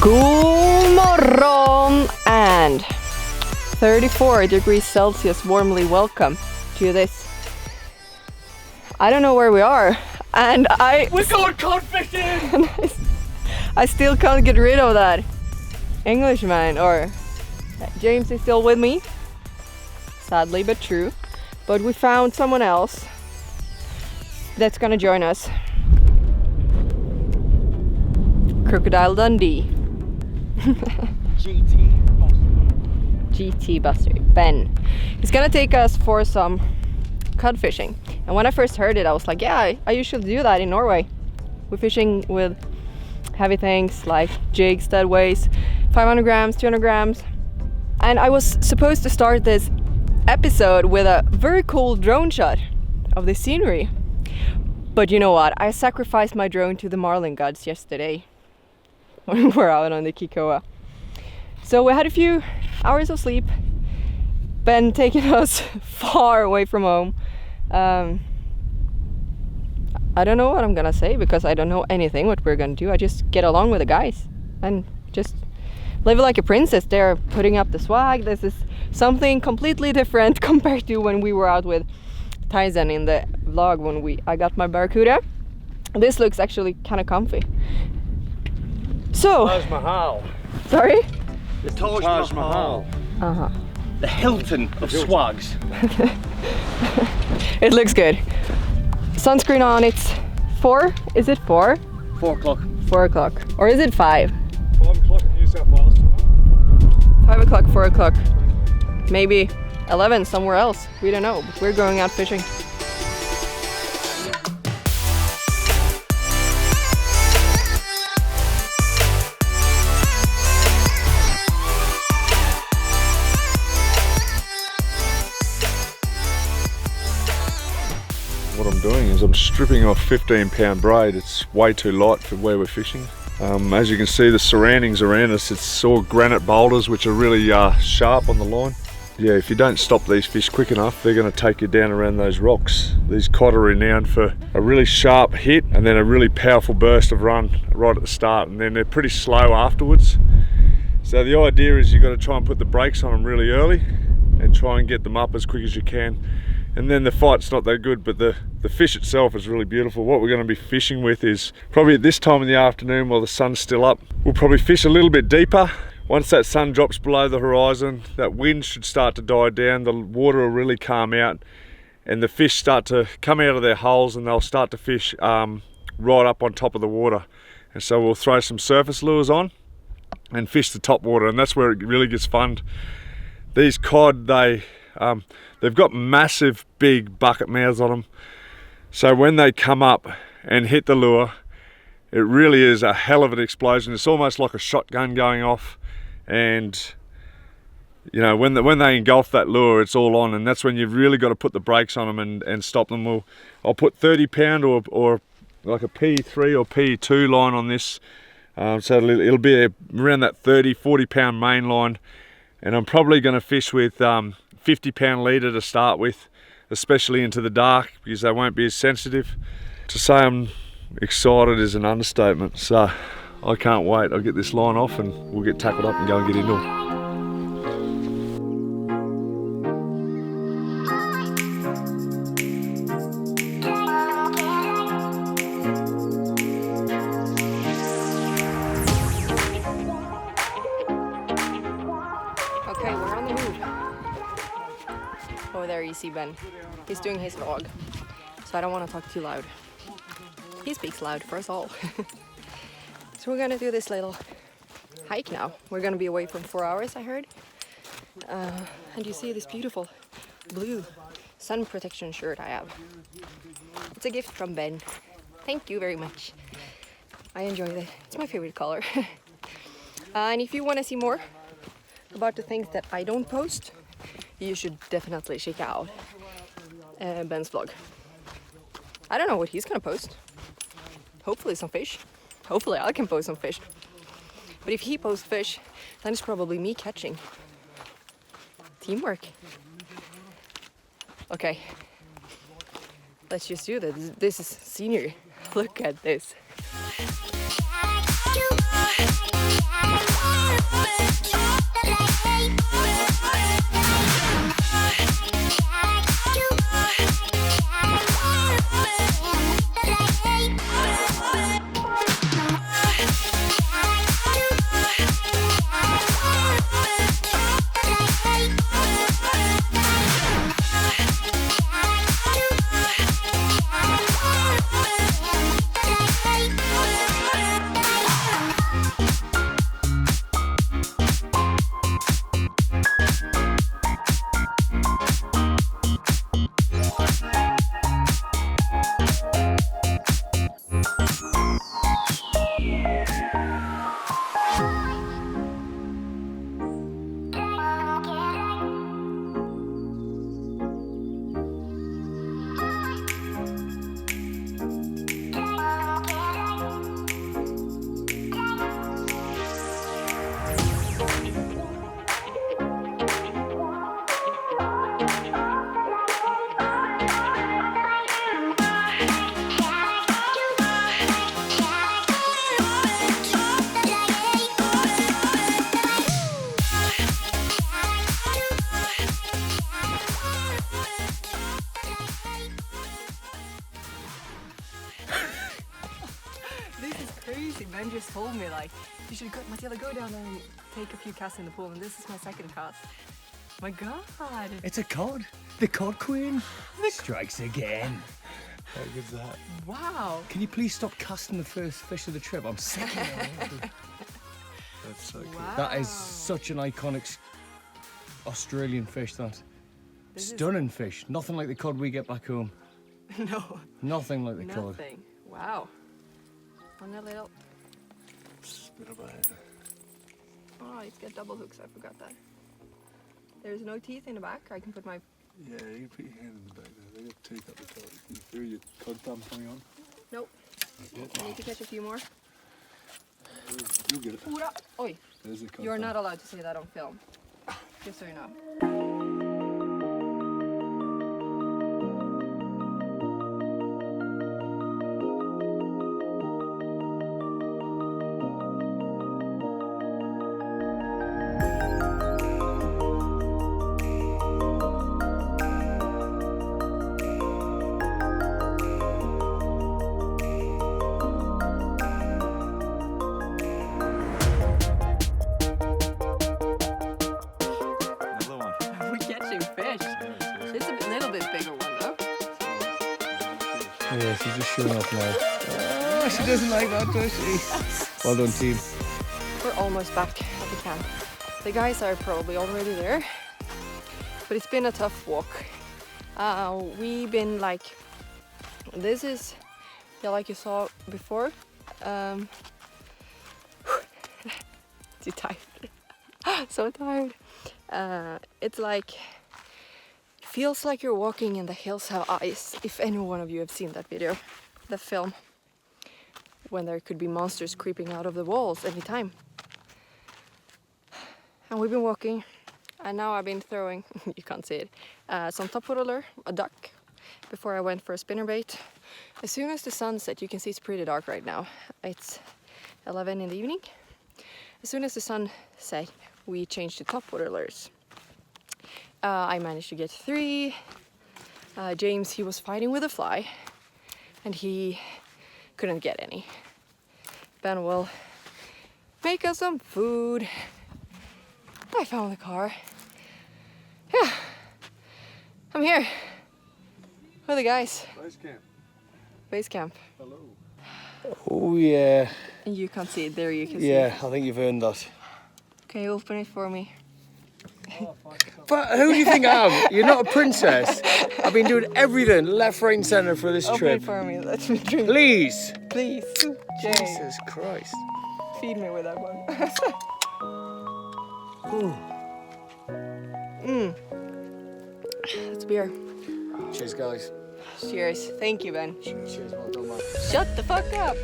God morgon and 34 degrees Celsius warmly welcome to this. I don't know where we are and we're going cod fishing! I still can't get rid of that Englishman, or James is still with me, sadly but true, but we found someone else that's gonna join us. Crocodile Dundee. GtBuster. Ben. He's gonna take us for some cod fishing. And when I first heard it, I was like, yeah, I usually do that in Norway. We're fishing with heavy things like jigs that weighs 500 grams, 200 grams. And I was supposed to start this episode with a very cool drone shot of the scenery. But you know what? I sacrificed my drone to the marlin gods yesterday when we were out on the a.k.a. So we had a few hours of sleep. Ben taking us far away from home. I don't know what I'm gonna say because I don't know anything what we're gonna do. I just get along with the guys and just live like a princess. They're putting up the swag. This is something completely different compared to when we were out with Tyson in the vlog when I got my barracuda. This looks actually kind of comfy. So, Taj Mahal. Sorry? The Taj Mahal. Uh-huh. The Hilton of swags. It looks good. Sunscreen on, it's 4? Is it 4? 4 o'clock. 4 o'clock. Or is it 5? 5 o'clock in New South Wales tomorrow. 5 o'clock, 4 o'clock. Maybe 11 somewhere else. We don't know, but we're going out fishing. What I'm doing is I'm stripping off 15-pound braid. It's way too light for where we're fishing. As you can see, the surroundings around us, it's all granite boulders which are really sharp on the line. Yeah, if you don't stop these fish quick enough, they're going to take you down around those rocks. These cod are renowned for a really sharp hit and then a really powerful burst of run right at the start, and then they're pretty slow afterwards. So the idea is you've got to try and put the brakes on them really early and try and get them up as quick as you can. And then the fight's not that good, but the fish itself is really beautiful. What we're going to be fishing with is probably at this time in the afternoon while the sun's still up. We'll probably fish a little bit deeper. Once that sun drops below the horizon, that wind should start to die down, the water will really calm out, and the fish start to come out of their holes and they'll start to fish right up on top of the water. And so we'll throw some surface lures on and fish the top water, and that's where it really gets fun. These cod, they've got massive big bucket mouths on them, so when they come up and hit the lure, it really is a hell of an explosion. It's almost like a shotgun going off, and you know, when they engulf that lure, it's all on, and that's when you've really got to put the brakes on them and stop them. I'll put 30-pound or like a P3 or P2 line on this, so it'll be around that 30-40 pound main line, and I'm probably going to fish with 50-pound leader to start with, especially into the dark, because they won't be as sensitive. To say I'm excited is an understatement, so I can't wait. I'll get this line off and we'll get tackled up and go and get into it. Okay, we're on the move. Oh, there you see Ben. He's doing his vlog, so I don't want to talk too loud. He speaks loud for us all. So we're gonna do this little hike now. We're gonna be away for 4 hours, I heard. And you see this beautiful blue sun protection shirt I have. It's a gift from Ben. Thank you very much. I enjoy it. It's my favorite color. And if you want to see more about the things that I don't post, you should definitely check out Ben's vlog. I don't know what he's gonna post. Hopefully some fish. Hopefully I can post some fish. But if he posts fish, then it's probably me catching. Teamwork. Okay. Let's just do this. This is scenery. Look at this. Ben just told me like, you should go, Matilda, go down there and take a few casts in the pool, and this is my second cast. My God. It's a cod. The cod queen strikes again. How good's that? Wow. Can you please stop casting the first fish of the trip? I'm sick of it. That's so cool. Wow. That is such an iconic Australian fish, that. This Stunning fish. Nothing like the cod we get back home. No. Nothing like the cod. Nothing. Wow. On a little. Spit about it. Oh, it's got double hooks. I forgot that. There's no teeth in the back. I can put my. Yeah, you can put your hand in the back there. They got teeth up the top. You feel your cod thumb coming on? Nope. I need to catch a few more. You'll get it. Ora! Oi! There's the cod You're thumb. not allowed to say that on film. Just so you know. Yeah, she's just showing up now. Oh, she doesn't like that, does she? Well done, team. We're almost back at the camp. The guys are probably already there, but it's been a tough walk. We've been like, this is, yeah, like you saw before. Too tired. So tired. It's like, feels like you're walking in the hills have eyes. If any one of you have seen that video, the film, when there could be monsters creeping out of the walls anytime. And we've been walking, and now I've been throwing, you can't see it, some topwater lure, a duck, before I went for a spinnerbait. As soon as the sun set, you can see it's pretty dark right now. It's 11 in the evening. As soon as the sun set, we changed to topwater lures. I managed to get 3. James, he was fighting with a fly and he couldn't get any. Ben will make us some food. I found the car. Yeah, I'm here with the guys. Base camp. Base camp. Hello. Oh, yeah. And you can't see it there, you can see Yeah, it. I think you've earned that. Can you open it for me? But who do you think I am? You're not a princess. I've been doing everything left, right and centre for this Open trip. it for me, let me drink. Please. Please. James, Jesus Christ. feed me with that one. It's beer. Cheers, guys. Cheers. Thank you, Ben. Cheers, well done, man. Shut the fuck up.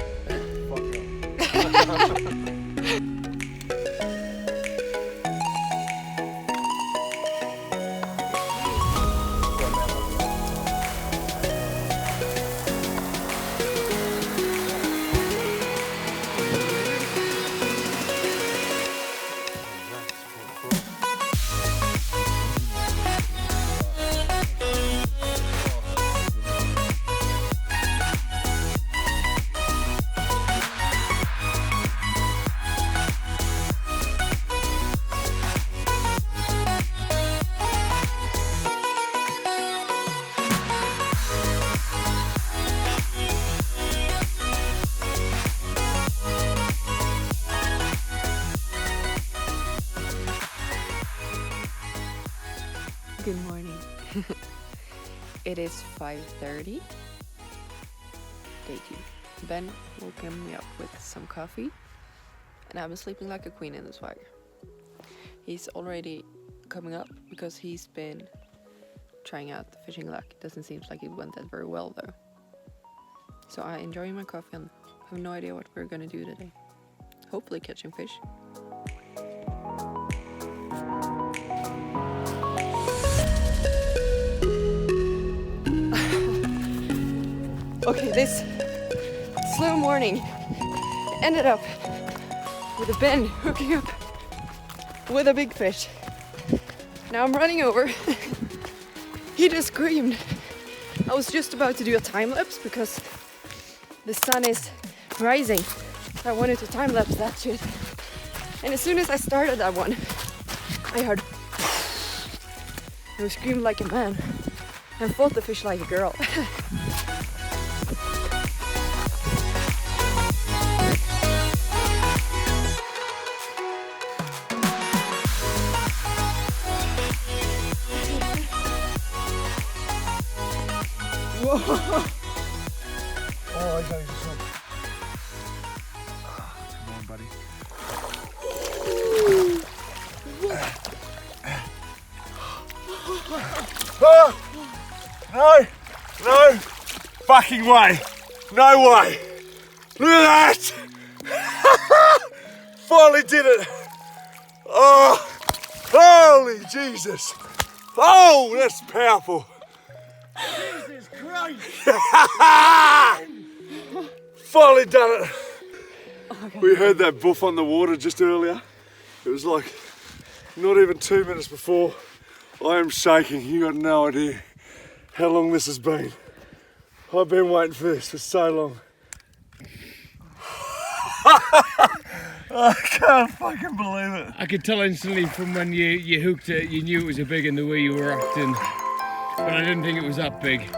Good morning. It is 5:30. Day 2. Ben woke me up with some coffee, and I've been sleeping like a queen in the swag. He's already coming up because he's been trying out the fishing luck. It doesn't seem like it went that very well though. So I'm enjoying my coffee and have no idea what we're gonna do today. Hopefully catching fish. Okay, this slow morning ended up with a Ben hooking up with a big fish. Now I'm running over. He just screamed. I was just about to do a time lapse because the sun is rising. I wanted to time lapse that shit. And as soon as I started that one, I heard I screamed like a man and fought the fish like a girl. Whoa! Oh, I got you some. Come on, buddy. No! No! Fucking way! No way! Look at that! Finally did it! Oh! Holy Jesus! Oh, that's powerful! Jesus Christ! Finally done it! We heard that boof on the water just earlier. It was like not even 2 minutes before. I am shaking. You got no idea how long this has been. I've been waiting for this for so long. I can't fucking believe it. I could tell instantly from when you hooked it, you knew it was a big one the way you were acting. But I didn't think it was that big.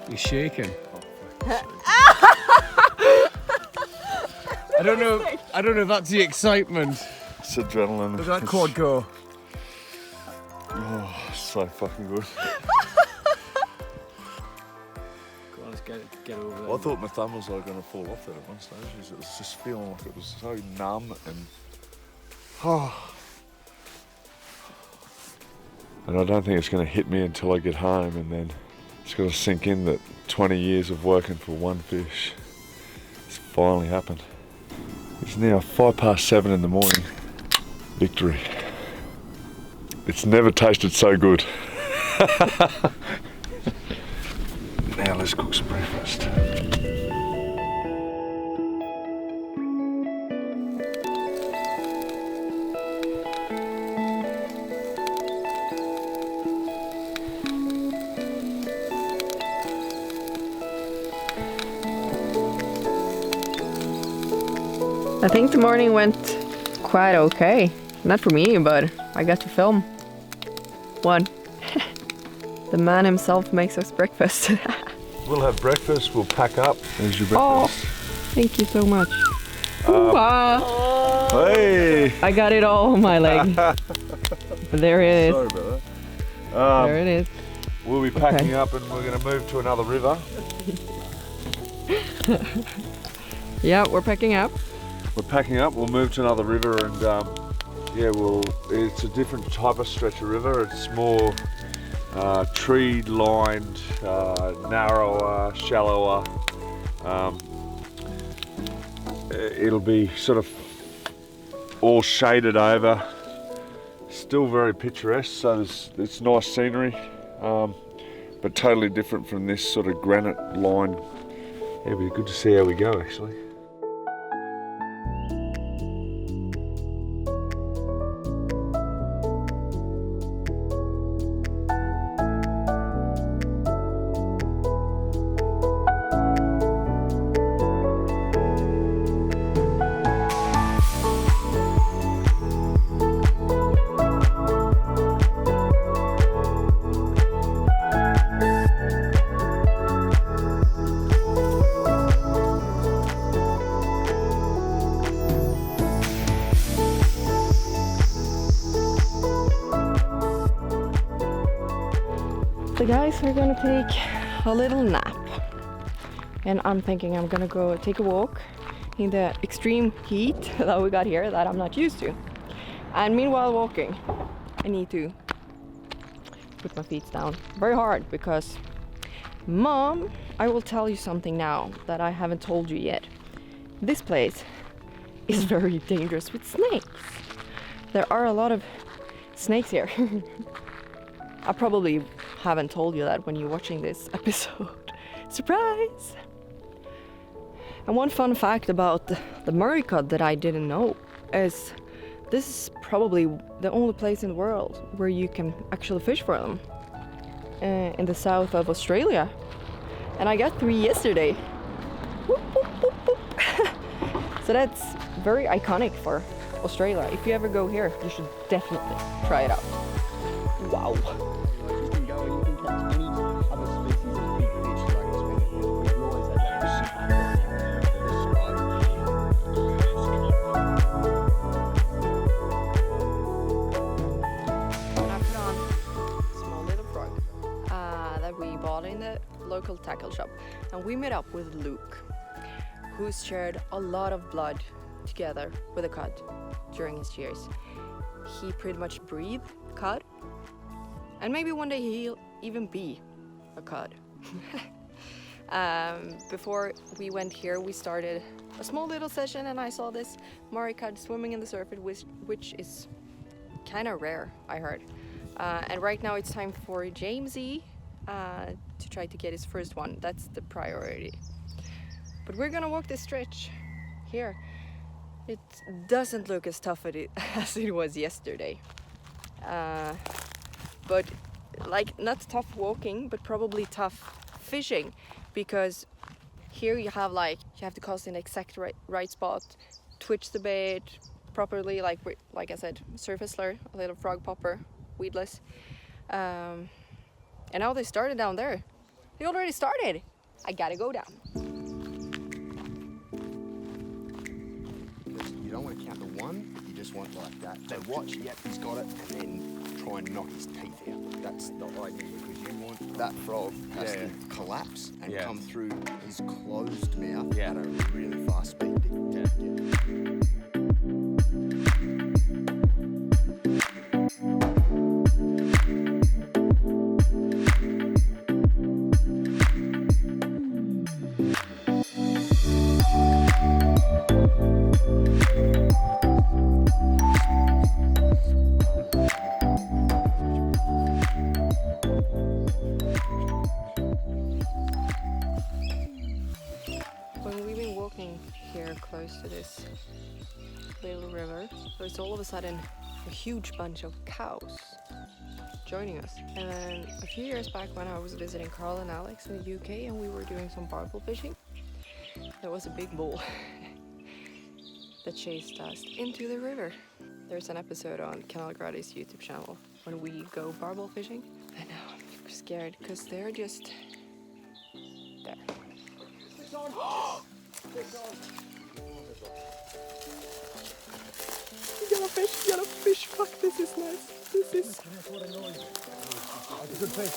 You're shaking. I don't know if that's the excitement. It's adrenaline. Does that cord go? Oh, so fucking good. Go on, let's get over there. I thought my thumb was like going to fall off there at one stage. It was just feeling like it was so numb and. Oh. And I don't think it's going to hit me until I get home, and then it's got to sink in that 20 years of working for one fish. It's finally happened. It's now 7:05 in the morning. Victory. It's never tasted so good. Now let's cook some breakfast. I think the morning went quite okay. Not for me, but I got to film one. The man himself makes us breakfast. We'll have breakfast, we'll pack up. There's your Oh, breakfast. thank you so much. Wow. Hey! I got it all on my leg. There it is. Sorry about that. There it is. We'll be packing up and we're going to move to another river. Yeah, we're packing up. We're packing up, we'll move to another river and yeah, it's a different type of stretch of river. It's more tree-lined, narrower, shallower. It'll be sort of all shaded over. Still very picturesque, so it's nice scenery, but totally different from this sort of granite line. Yeah, it'll be good to see how we go actually. So guys, we're gonna take a little nap. And I'm thinking I'm gonna go take a walk in the extreme heat that we got here that I'm not used to. And meanwhile walking, I need to put my feet down very hard because Mom, I will tell you something now that I haven't told you yet. This place is very dangerous with snakes. There are a lot of snakes here. I probably haven't told you that when you're watching this episode. Surprise! And one fun fact about the Murray cod that I didn't know is this is probably the only place in the world where you can actually fish for them in the south of Australia. And I got 3 yesterday. Whoop, whoop, whoop, whoop. So that's very iconic for Australia. If you ever go here, you should definitely try it out. Wow. You can go and you can catch any other species of big fish like this. You always have that And I put on a small little frog that we bought in the local tackle shop. And we met up with Luke, who's shared a lot of blood together with a cod during his years. He pretty much breathed cod. And maybe one day he'll even be a cod. Before we went here, we started a small little session and I saw this Murray cod swimming in the surface, which is kind of rare, I heard. And right now it's time for Jamesy to try to get his first one. That's the priority. But we're gonna walk this stretch here. It doesn't look as tough as it was yesterday. But like not tough walking, but probably tough fishing, because here you have to cast in the exact right spot, twitch the bait properly, like I said, surface lure, a little frog popper, weedless. And now they started down there. They already started. I gotta go down. You don't want to count the one, you just want like that. So watch, yep, he's got it, and then try and knock his teeth out. That's not ideal because you want that frog has to collapse and come through his closed mouth at a really fast speed. little river. There's all of a sudden a huge bunch of cows joining us. And then a few years back when I was visiting Carl and Alex in the UK and we were doing some barbel fishing, there was a big bull that chased us into the river. There's an episode on Canal Gratis YouTube channel when we go barbel fishing. And now I'm scared because they're just there. You got a fish, fuck, this is nice. This is... That's a good fish.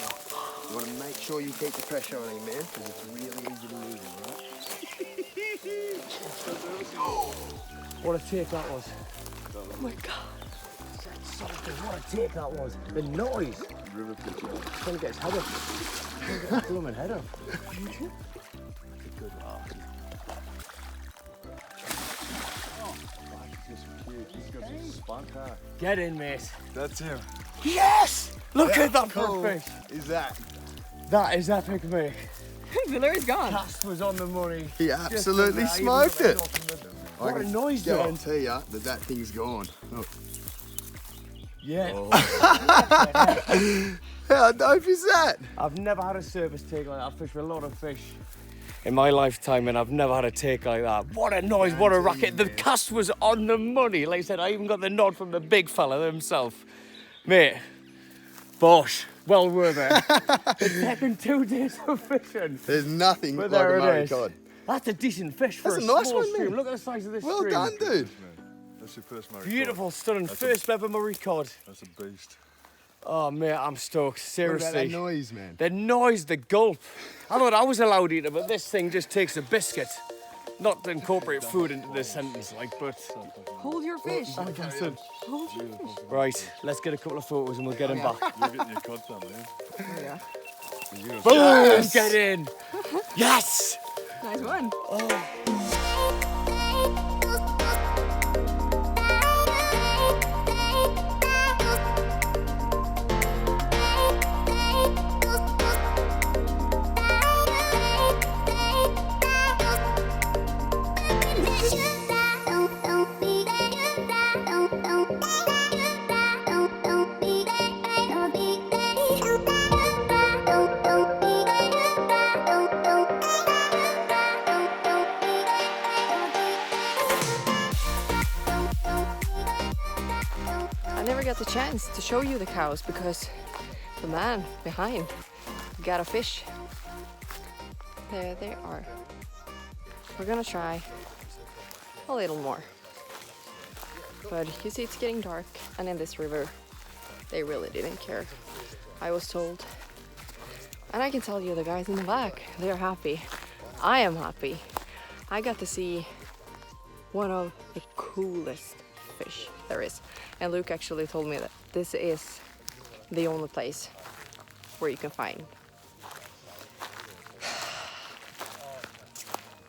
You want to make sure you keep the pressure on him, man, because it's really easy to lose him, right? What a take that was. Oh my god. What a take that was. The noise. River fish. Trying to get his head up. Trying to get his blooming head up. Good. He's got some spunk, huh? Get in, mate. That's him. Yes! Look at that Cool. for a fish. Is that? That is epic, mate. The lure's gone. Cast was on the money. He absolutely smoked it. What a noise, I man. guarantee ya that thing's gone. Look. Yeah. How dope is that? I've never had a service take like that. I've fished with a lot of fish in my lifetime and I've never had a take like that. What a noise, what a racket. The cast was on the money. Like I said, I even got the nod from the big fella himself. Mate, bosh, well worth it. It's taken 2 days of fishing. There's nothing But like there a it Murray is. cod. That's a decent fish for That's a a nice small one, stream. man. Look at the size of this Well stream. done, dude. That's your first Murray Beautiful, cod. stunning. That's First ever Murray cod. That's a beast. Oh, mate, I'm stoked. What about Seriously. that noise, man? The noise, the gulp. I thought I was a loud eater, but this thing just takes a biscuit. Not to incorporate food into this sentence, like, but... Hold your fish. Hold your fish. Oh, Right, let's get a couple of photos and we'll get him back. You're getting your cod done, man. yeah. Boom! Yes! Get in! Yes! Nice one. I never got the chance to show you the cows because the man behind got a fish. There they are. We're gonna try a little more. But you see it's getting dark and in this river they really didn't care. I was told. And I can tell you the guys in the back, they're happy. I am happy. I got to see one of the coolest fish there is. And Luke actually told me that this is the only place where you can find.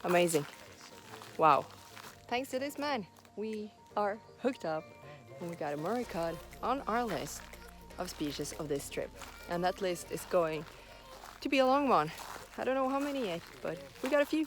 Amazing. Wow. Thanks to this man, we are hooked up and we got a Murray cod on our list of species of this trip. And that list is going to be a long one. I don't know how many yet, but we got a few.